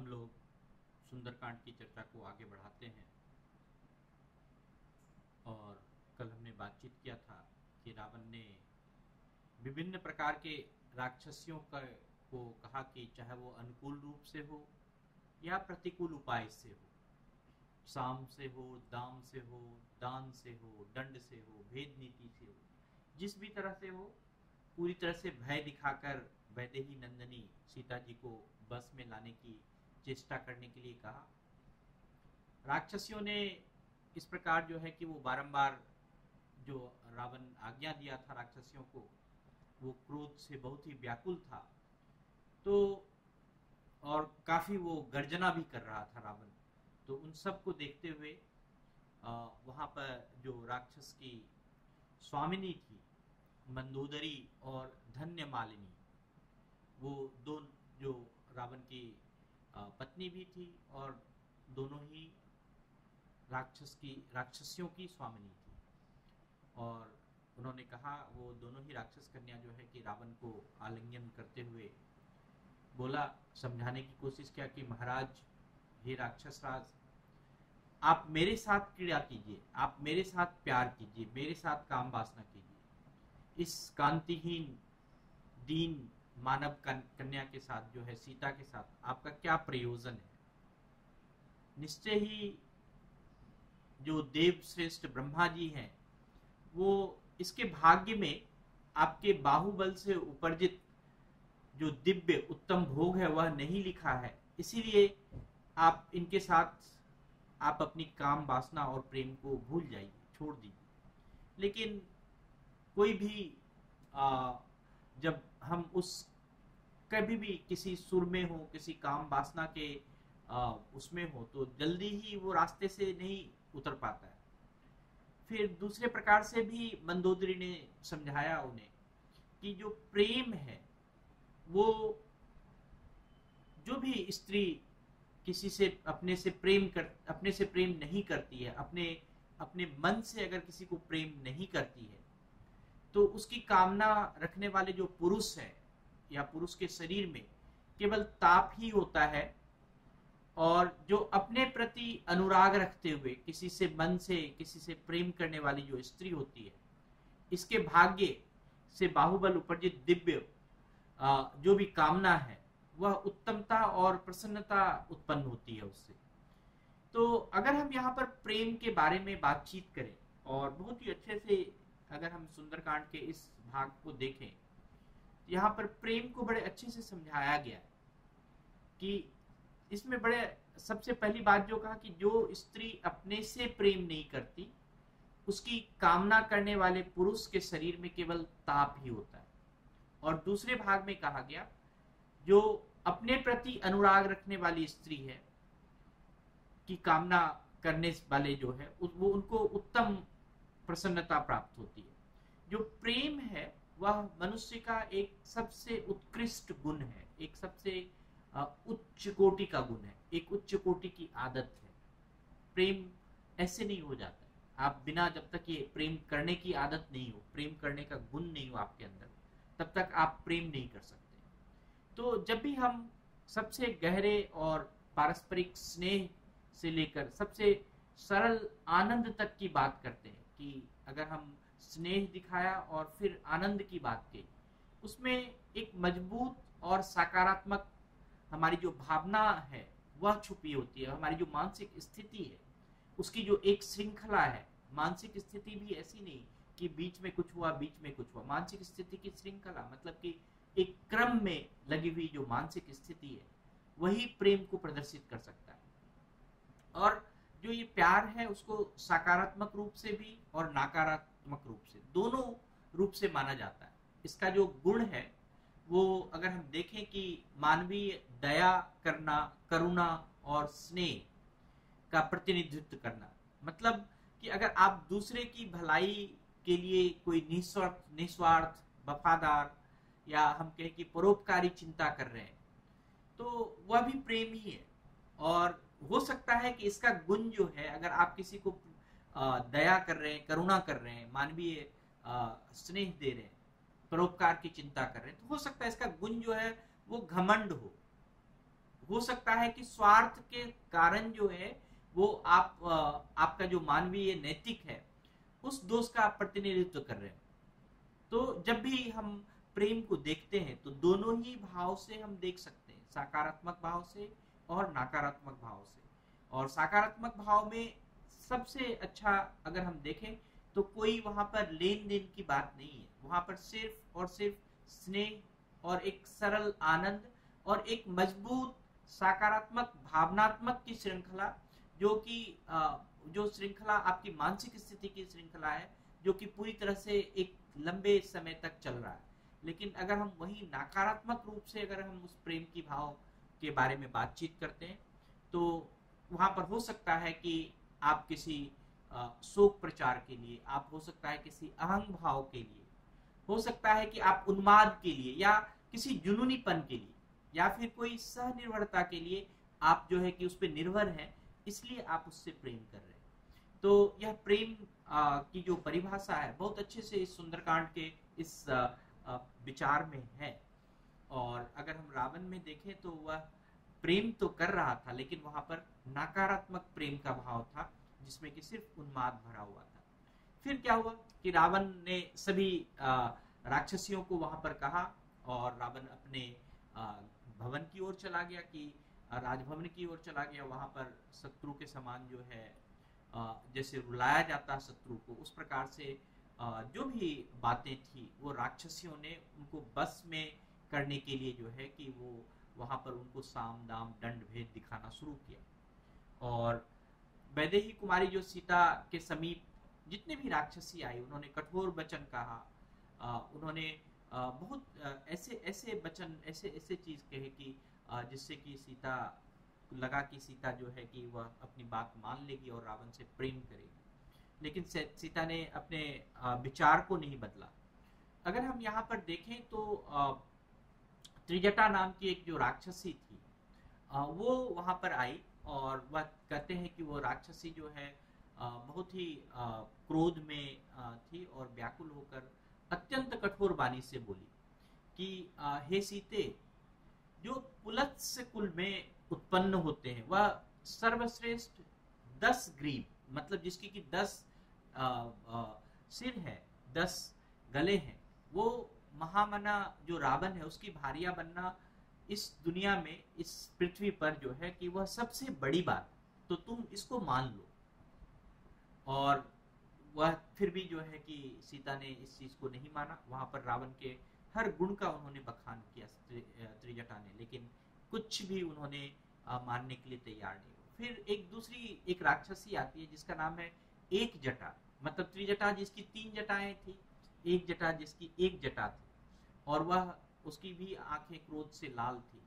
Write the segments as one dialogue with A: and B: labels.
A: हम लोग सुंदरकांड की चर्चा को आगे बढ़ाते हैं। और कल हमने बातचीत किया था कि रावण ने विभिन्न प्रकार के राक्षसियों को कहा कि चाहे वो अनुकूल रूप से हो या प्रतिकूल उपाय से हो, साम से हो, दाम से हो, दान से हो, दंड से हो, भेद नीति से हो, जिस भी तरह से हो, पूरी तरह से भय दिखाकर वैदेही नंदनी सीता जी को बस में लाने की चेष्टा करने के लिए कहा। राक्षसियों ने इस प्रकार जो है कि वो बारंबार जो रावण आज्ञा दिया था राक्षसियों को, वो क्रोध से बहुत ही व्याकुल था, तो और काफी वो गर्जना भी कर रहा था रावण। तो उन सब को देखते हुए वहां पर जो राक्षस की स्वामिनी थी मंदोदरी और धन्य मालिनी, वो दो जो रावण की पत्नी भी थी और दोनों ही राक्षसियों की स्वामिनी थी। और उन्होंने कहा, वो दोनों ही राक्षस कन्या जो है कि रावण को आलिंगन करते हुए बोला, समझाने की कोशिश किया कि महाराज, हे राक्षस राज, आप मेरे साथ क्रीड़ा कीजिए, आप मेरे साथ प्यार कीजिए, मेरे साथ काम वासना कीजिए। इस कांतिहीन दीन मानव कन्या के साथ जो है, सीता के साथ आपका क्या प्रयोजन है? निश्चय ही जो देव श्रेष्ठ ब्रह्मा जी हैं, वो इसके भाग्य में आपके बाहुबल से उपर्जित जो दिव्य उत्तम भोग है वह नहीं लिखा है, इसीलिए आप इनके साथ आप अपनी काम वासना और प्रेम को भूल जाइए, छोड़ दीजिए। लेकिन कोई भी जब हम उस कभी भी किसी सुर में हो, किसी काम वासना के उसमें हो, तो जल्दी ही वो रास्ते से नहीं उतर पाता है। फिर दूसरे प्रकार से भी मंदोदरी ने समझाया उन्हें कि जो प्रेम है, वो जो भी स्त्री किसी से अपने से प्रेम नहीं करती है, अपने मन से अगर किसी को प्रेम नहीं करती है, तो उसकी कामना रखने वाले जो पुरुष है या पुरुष के शरीर में केवल ताप ही होता है। और जो अपने प्रति अनुराग रखते हुए किसी से मन से किसी से प्रेम करने वाली जो स्त्री होती है, इसके भाग्य से बाहुबल उपर्जित दिव्य जो भी कामना है, वह उत्तमता और प्रसन्नता उत्पन्न होती है उससे। तो अगर हम यहाँ पर प्रेम के बारे में बातचीत करें और बहुत ही अच्छे से अगर हम सुंदरकांड के इस भाग को देखें, यहाँ पर प्रेम को बड़े अच्छे से समझाया गया है कि इसमें बड़े सबसे पहली बात जो कहा कि जो स्त्री अपने से प्रेम नहीं करती, उसकी कामना करने वाले पुरुष के शरीर में केवल ताप ही होता है। और दूसरे भाग में कहा गया, जो अपने प्रति अनुराग रखने वाली स्त्री है की कामना करने वाले जो है, वो उनको उत्तम प्रसन्नता प्राप्त होती है। जो प्रेम है वह मनुष्य का एक सबसे उत्कृष्ट गुण है, एक सबसे उच्च कोटि का गुण है, एक उच्च कोटि की आदत है। प्रेम ऐसे नहीं हो जाता है, आप बिना जब तक ये प्रेम करने की आदत नहीं हो, प्रेम करने का गुण नहीं हो आपके अंदर, तब तक आप प्रेम नहीं कर सकते। तो जब भी हम सबसे गहरे और पारस्परिक स्नेह से लेकर सबसे सरल आनंद तक की बात करते हैं, कि अगर हम स्नेह दिखाया और फिर आनंद की बात की, उसमें एक मजबूत और सकारात्मक हमारी जो भावना है वह छुपी होती है। हमारी जो मानसिक स्थिति है उसकी जो एक श्रृंखला है, मानसिक स्थिति भी ऐसी नहीं कि बीच में कुछ हुआ बीच में कुछ हुआ, मानसिक स्थिति की श्रृंखला मतलब कि एक क्रम में लगी हुई जो मानसिक स्थिति है, वही प्रेम को प्रदर्शित कर सकता है। और जो ये प्यार है उसको सकारात्मक रूप से भी और नकारात्मक रूप से, दोनों रूप से माना जाता है। इसका जो गुण है वो अगर हम देखें कि मानवीय दया करना, करुणा और स्नेह का प्रतिनिधित्व करना, मतलब कि अगर आप दूसरे की भलाई के लिए कोई निस्वार्थ वफादार या हम कहें कि परोपकारी चिंता कर रहे हैं, तो वह भी प्रेम ही है। और हो सकता है कि इसका गुण जो है, अगर आप किसी को दया कर रहे हैं, करुणा कर रहे हैं, मानवीय स्नेह दे रहे हैं, परोपकार की चिंता कर रहे हैं, तो हो सकता है इसका गुण जो है वो घमंड हो सकता है कि स्वार्थ के कारण जो है वो आपका जो मानवीय नैतिक है उस दोष का आप प्रतिनिधित्व कर रहे हैं। तो जब भी हम प्रेम को देखते हैं तो दोनों ही भाव से हम देख सकते हैं, सकारात्मक भाव से और नकारात्मक भाव से। और सकारात्मक भाव में सबसे अच्छा अगर हम देखें तो कोई वहां पर लेन देन की बात नहीं है, वहां पर सिर्फ और सिर्फ स्नेह और एक सरल आनंद और एक मजबूत सकारात्मक भावनात्मक की श्रृंखला, जो कि जो श्रृंखला आपकी मानसिक स्थिति की श्रृंखला है, जो कि पूरी तरह से एक लंबे समय तक चल रहा है। लेकिन अगर हम वही नकारात्मक रूप से अगर हम उस प्रेम की भाव के बारे में बातचीत करते हैं तो वहां पर हो सकता है कि आप किसी शोक प्रचार के लिए, आप हो सकता है किसी अहंग भाव के लिए, हो सकता है कि आप उन्माद के लिए या किसी जुनूनीपन के लिए या फिर कोई सहनिर्भरता के लिए आप जो है कि उस पर निर्भर हैं, इसलिए आप उससे प्रेम कर रहे हैं। तो यह प्रेम की जो परिभाषा है बहुत अच्छे से इस सुंदरकांड के इस विचार में है। और अगर हम रावण में देखें तो वह प्रेम तो कर रहा था लेकिन वहां पर नकारात्मक प्रेम का भाव था जिसमें कि सिर्फ उन्माद भरा हुआ था। फिर क्या हुआ कि रावण ने सभी राक्षसियों को वहां पर कहा और रावण अपने भवन की ओर चला गया, कि राजभवन की ओर चला गया। वहां पर शत्रु के समान जो है जैसे रुलाया जाता शत्रु को, उस प्रकार से जो भी बातें थी वो राक्षसियों ने उनको बस में करने के लिए जो है कि वो वहां पर उनको साम दाम दंड भेद दिखाना शुरू किया। और वैदेही कुमारी जो सीता के समीप जितने भी राक्षसी आई उन्होंने कठोर वचन कहा, उन्होंने बहुत ऐसे ऐसे वचन ऐसे ऐसे चीज कहे कि जिससे कि सीता लगा कि सीता जो है कि वह अपनी बात मान लेगी और रावण से प्रेम करेगी। लेकिन सीता ने अपने विचार को नहीं बदला। अगर हम यहाँ पर देखें तो त्रिजटा नाम की एक जो राक्षसी थी वो वहां पर आई और वह कहते हैं कि वो राक्षसी जो है बहुत ही क्रोध में थी और व्याकुल होकर अत्यंत कठोर वाणी से बोली कि हे सीते, जो पुलत्स्य कुल में उत्पन्न होते हैं वह सर्वश्रेष्ठ 10 ग्रीव, मतलब जिसकी कि 10 सिर है, 10 गले हैं, वो महामना जो रावण है उसकी भारिया बनना इस दुनिया में, इस पृथ्वी पर जो है कि वह सबसे बड़ी बात, तो तुम इसको मान लो। और वह फिर भी जो है कि सीता ने इस चीज को नहीं माना। वहां पर रावण के हर गुण का उन्होंने बखान किया त्रिजटा ने, लेकिन कुछ भी उन्होंने मानने के लिए तैयार नहीं हुए। फिर एक दूसरी एक राक्षसी आती है जिसका नाम है एक जटा, मतलब त्रिजटा जिसकी 3 जटाएं थी, एक जटा जिसकी एक जटा थी, और वह उसकी भी आंखें क्रोध से लाल थी।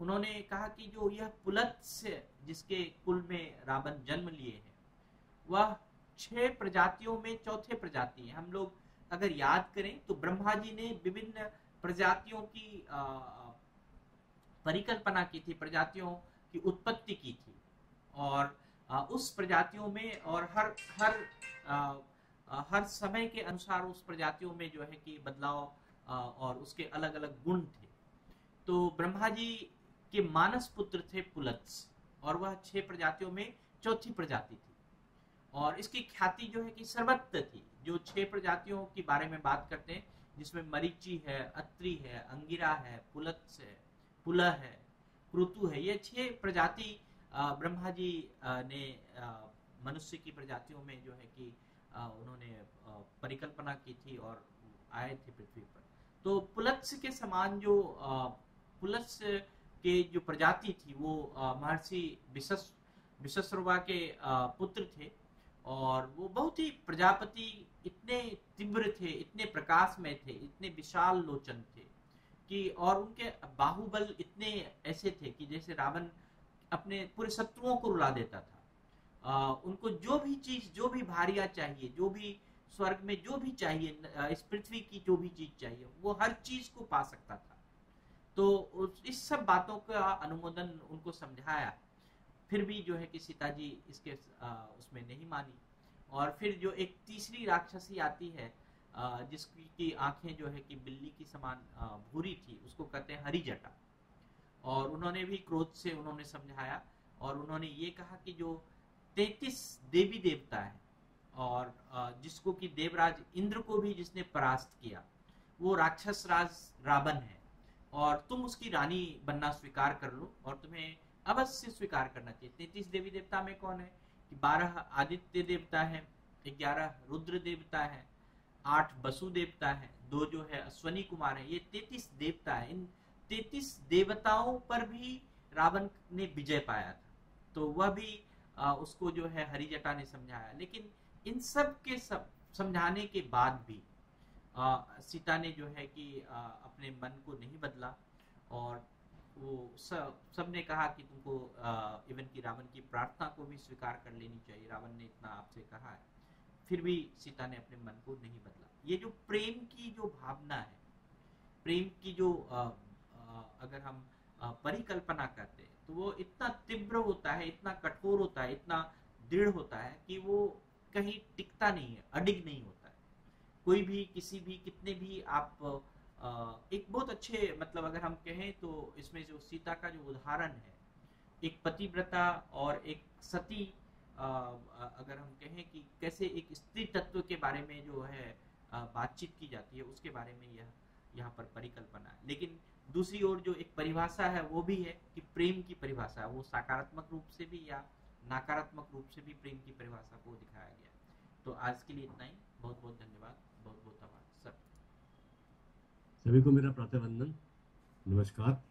A: उन्होंने कहा कि जो यह पुलत्स्य जिसके कुल में रावण जन्म लिए हैं वह 6 प्रजातियों में चौथे प्रजाति है। हम लोग अगर याद करें तो ब्रह्मा जी ने विभिन्न प्रजातियों की परिकल्पना की थी, प्रजातियों की उत्पत्ति की थी, और उस प्रजातियों में और हर समय के अनुसार उस प्रजातियों में जो है कि बदलाव और उसके अलग अलग गुण थे। तो ब्रह्मा जी के मानस पुत्र थे पुलत्स्य, और वह 6 प्रजातियों में चौथी प्रजाति थी, और इसकी ख्याति जो है कि सर्वत्र थी। जो 6 प्रजातियों के बारे में बात करते हैं जिसमें मरीचि है, अत्रि है, अंगिरा है, पुलत्स्य है, पुलह है, क्रतु है, ये 6 प्रजाति ब्रह्मा जी ने मनुष्य की प्रजातियों में जो है कि उन्होंने परिकल्पना की थी और आए थे पृथ्वी पर। तो पुलत्स्य के समान जो पुलत्स्य के जो प्रजाति थी वो महर्षि विश्वश्रवा के पुत्र थे, और वो बहुत ही प्रजापति इतने तीव्र थे, इतने प्रकाशमय थे, इतने विशाल लोचन थे कि, और उनके बाहुबल इतने ऐसे थे कि जैसे रावण अपने पूरे शत्रुओं को रुला देता था। उनको जो भी चीज, जो भी भारिया चाहिए, जो भी स्वर्ग में जो भी चाहिए, इस पृथ्वी की जो भी चीज चाहिए, वो हर चीज को पा सकता था। तो इस सब बातों का अनुमोदन उनको समझाया, फिर भी जो है कि सीता जी इसके उसमें नहीं मानी। और फिर जो एक तीसरी राक्षसी आती है जिसकी आंखें जो है कि बिल्ली की समान भूरी थी, उसको कहते हैं हरिजटा। और उन्होंने भी क्रोध से उन्होंने समझाया, और उन्होंने ये कहा कि जो 33 देवी देवता है, और जिसको कि देवराज इंद्र को भी जिसने परास्त किया, वो राक्षस राज रावण है, और तुम उसकी रानी बनना स्वीकार कर लो, और तुम्हें अवश्य स्वीकार करना चाहिए। 33 देवी देवता में कौन है कि 12 आदित्य देवता है, 11 रुद्र देवता है, 8 वसु देवता है, 2 जो है अश्वनी कुमार है। ये 33 देवता है। इन 33 देवताओं पर भी रावण ने विजय पाया था, तो वह भी उसको जो है हरिजटा ने समझाया। लेकिन इन सब के सब समझाने के बाद भी सीता ने जो है कि अपने मन को नहीं बदला, और वो सबने कहा कि तुमको इवन की रावण की प्रार्थना को भी स्वीकार कर लेनी चाहिए, रावण ने इतना आपसे कहा है, फिर भी सीता ने अपने मन को नहीं बदला। ये जो प्रेम की जो भावना है, प्रेम की जो अगर हम परिकल्पना करते हैं, तो वो इतना तीव्र होता है, इतना कठोर होता है, इतना दृढ़ होता है कि वो कहीं टिकता नहीं है, अडिग नहीं होता है। कोई भी किसी भी कितने भी आप एक बहुत अच्छे, मतलब अगर हम कहें तो इसमें जो सीता का जो उदाहरण है, एक पतिव्रता और एक सती, अगर हम कहें कि कैसे एक स्त्री तत्व के बारे में जो है बातचीत की जाती है, उसके बारे में यह यहाँ पर परिकल्पना है। लेकिन दूसरी ओर जो एक परिभाषा है वो भी है कि प्रेम की परिभाषा, वो सकारात्मक रूप से भी या नकारात्मक रूप से भी प्रेम की परिभाषा को दिखाया गया है। तो आज के लिए इतना ही। बहुत बहुत धन्यवाद, बहुत बहुत आभार सब।
B: सभी को मेरा प्रातः वंदन, नमस्कार।